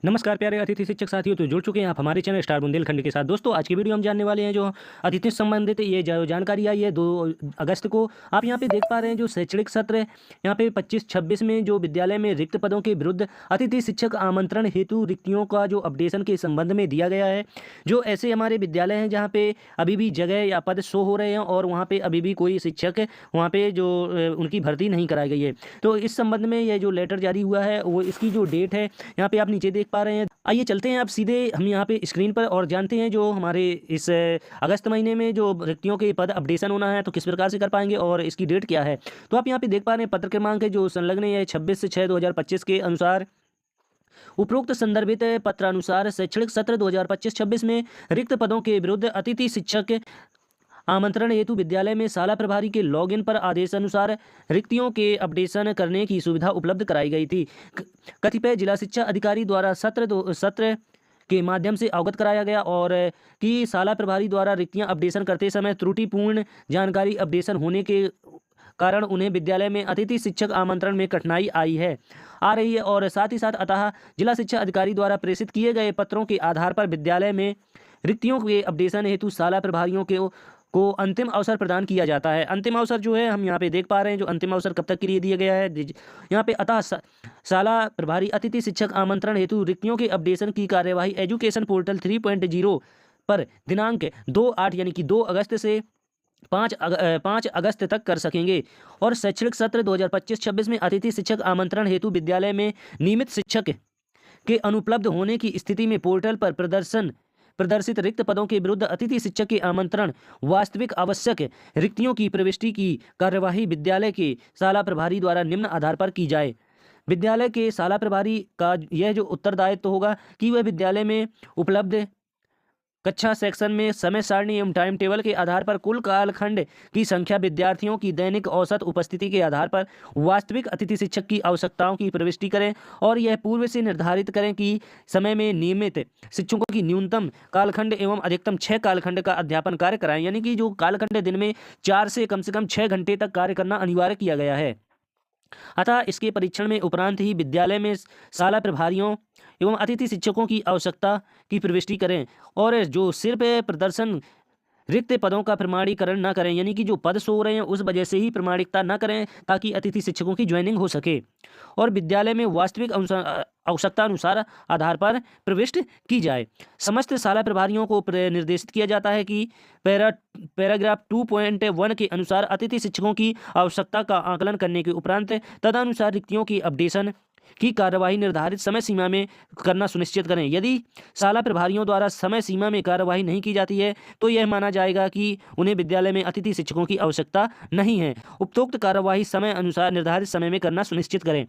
नमस्कार प्यारे अतिथि शिक्षक साथियों, तो जुड़ चुके हैं आप हमारे चैनल स्टार बुंदेलखंड के साथ। दोस्तों आज की वीडियो हम जानने वाले हैं जो अतिथि से संबंधित ये जो जानकारी आई है 2 अगस्त को। आप यहाँ पे देख पा रहे हैं जो शैक्षणिक सत्र यहाँ पे 25-26 में जो विद्यालय में रिक्त पदों के विरुद्ध अतिथि शिक्षक आमंत्रण हेतु रिक्तियों का जो अपडेशन के संबंध में दिया गया है। जो ऐसे हमारे विद्यालय हैं जहाँ पे अभी भी जगह या पद शो हो रहे हैं और वहाँ पे अभी भी कोई शिक्षक वहाँ पे जो उनकी भर्ती नहीं कराई गई है, तो इस संबंध में यह जो लेटर जारी हुआ है वो इसकी जो डेट है यहाँ पे आप नीचे देख पा रहे हैं। आइए चलते हैं आप सीधे हम यहाँ पे स्क्रीन पर और जानते हैं जो हमारे इस अगस्त महीने में जो रिक्तियों के पद अपडेशन होना है तो किस प्रकार से कर पाएंगे और इसकी डेट क्या है। तो आप यहाँ पे देख पा रहे हैं पत्र क्रमांक है जो संलग्न है 26/6/2025 के अनुसार उपरोक्त संदर्भित पत्रानुसार शैक्षणिक सत्र 2025-26 में रिक्त पदों के विरुद्ध अतिथि शिक्षक आमंत्रण हेतु विद्यालय में शाला प्रभारी के लॉगिन पर आदेशानुसार रिक्तियों के अपडेशन करने की सुविधा उपलब्ध कराई गई थी। कतिपय जिला शिक्षा अधिकारी द्वारा सत्र के माध्यम से अवगत कराया गया और कि शाला प्रभारी द्वारा रिक्तियां अपडेशन करते समय त्रुटिपूर्ण जानकारी अपडेशन होने के कारण उन्हें विद्यालय में अतिथि शिक्षक आमंत्रण में कठिनाई आ रही है और साथ ही साथ अतः जिला शिक्षा अधिकारी द्वारा प्रेषित किए गए पत्रों के आधार पर विद्यालय में रिक्तियों के अपडेशन हेतु शाला प्रभारियों को अंतिम अवसर प्रदान किया जाता है। अंतिम अवसर जो है हम यहाँ पे देख पा रहे हैं जो अंतिम अवसर कब तक के लिए दिया गया है यहाँ पे। अतः शाला प्रभारी अतिथि शिक्षक आमंत्रण हेतु रिक्तियों के अपडेशन की कार्यवाही एजुकेशन पोर्टल 3.0 पर दिनांक 2/8 यानी कि 2 अगस्त से 5 अगस्त तक कर सकेंगे। और शैक्षणिक सत्र 2025-26 में अतिथि शिक्षक आमंत्रण हेतु विद्यालय में नियमित शिक्षक के अनुपलब्ध होने की स्थिति में पोर्टल पर प्रदर्शित रिक्त पदों के विरुद्ध अतिथि शिक्षक के आमंत्रण वास्तविक आवश्यक रिक्तियों की प्रविष्टि की कार्यवाही विद्यालय के शाला प्रभारी द्वारा निम्न आधार पर की जाए। विद्यालय के शाला प्रभारी का यह जो उत्तरदायित्व होगा कि वह विद्यालय में उपलब्ध कक्षा सेक्शन में समय सारणी एवं टाइम टेबल के आधार पर कुल कालखंड की संख्या विद्यार्थियों की दैनिक औसत उपस्थिति के आधार पर वास्तविक अतिथि शिक्षक की आवश्यकताओं की प्रविष्टि करें और यह पूर्व से निर्धारित करें कि समय में नियमित शिक्षकों की न्यूनतम कालखंड एवं अधिकतम 6 कालखंड का अध्यापन कार्य कराएं। यानी कि जो कालखंड दिन में 4 से कम 6 घंटे तक कार्य करना अनिवार्य किया गया है। अतः इसके परीक्षण में उपरांत ही विद्यालय में शाला प्रभारियों एवं अतिथि शिक्षकों की आवश्यकता की प्रविष्टि करें और जो सिर्फ प्रदर्शन रिक्त पदों का प्रमाणीकरण न करें, यानी कि जो पद सो रहे हैं उस वजह से ही प्रमाणिकता न करें ताकि अतिथि शिक्षकों की ज्वाइनिंग हो सके और विद्यालय में वास्तविक आवश्यकता अनुसार आधार पर प्रविष्ट की जाए। समस्त शाला प्रभारियों को निर्देशित किया जाता है कि पैराग्राफ 2.1 के अनुसार अतिथि शिक्षकों की आवश्यकता का आकलन करने के उपरांत तदनुसार रिक्तियों की अपडेशन की कार्यवाही निर्धारित समय सीमा में करना सुनिश्चित करें। यदि शाला प्रभारियों द्वारा समय सीमा में कार्यवाही नहीं की जाती है तो यह माना जाएगा कि उन्हें विद्यालय में अतिथि शिक्षकों की आवश्यकता नहीं है। उपरोक्त कार्यवाही समय अनुसार निर्धारित समय में करना सुनिश्चित करें।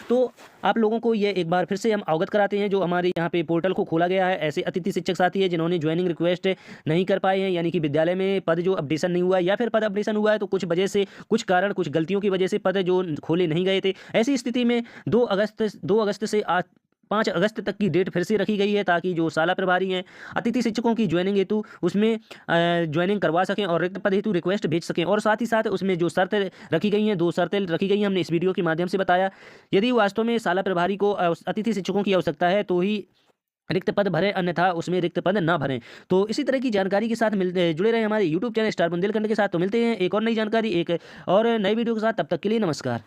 तो आप लोगों को ये एक बार फिर से हम अवगत कराते हैं जो हमारे यहाँ पे पोर्टल को खोला गया है। ऐसे अतिथि शिक्षक साथी है जिन्होंने ज्वाइनिंग रिक्वेस्ट नहीं कर पाए हैं, यानी कि विद्यालय में पद जो अपडेशन नहीं हुआ है या फिर पद अपडेशन हुआ है तो कुछ वजह से कुछ कारण कुछ गलतियों की वजह से पद जो खोले नहीं गए थे। ऐसी स्थिति में 2 अगस्त से 5 अगस्त तक की डेट फिर से रखी गई है ताकि जो शाला प्रभारी हैं अतिथि शिक्षकों की ज्वाइनिंग हेतु उसमें ज्वाइनिंग करवा सकें और रिक्त पद हेतु रिक्वेस्ट भेज सकें। और साथ ही साथ उसमें जो शर्तें रखी गई हैं 2 शर्तें रखी गई हैं, हमने इस वीडियो के माध्यम से बताया। यदि वास्तव में शाला प्रभारी को अतिथि शिक्षकों की आवश्यकता है तो ही रिक्त पद भरें, अन्यथा उसमें रिक्त पद ना भरें। तो इसी तरह की जानकारी के साथ जुड़े रहे हमारे यूट्यूब चैनल स्टार बुंदेलखंड के साथ। तो मिलते हैं एक और नई जानकारी एक और नई वीडियो के साथ, तब तक के लिए नमस्कार।